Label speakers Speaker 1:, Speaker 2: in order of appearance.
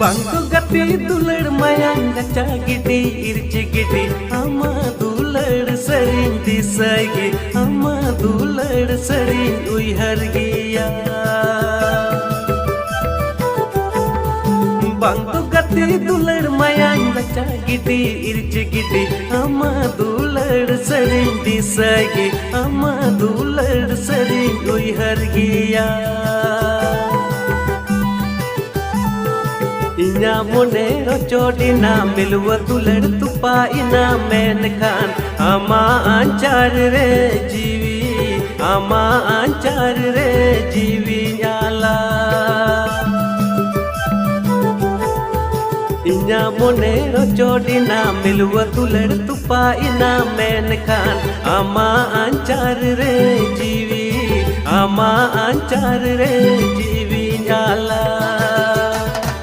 Speaker 1: Bangku gati dular mayang gacha gidi irci gidi ama dular sering disagi ama dular sering uihar giya Bangku gati dular mayang gacha gidi irci gidi ama dular sering disagi ama dular sering uihar giya Inya monero chodina milwa dular tupa ina menkan ama anchar re jiwi nyala Inya monero chodina milwa dular tupa ina menkan ama anchar re jiwi nyala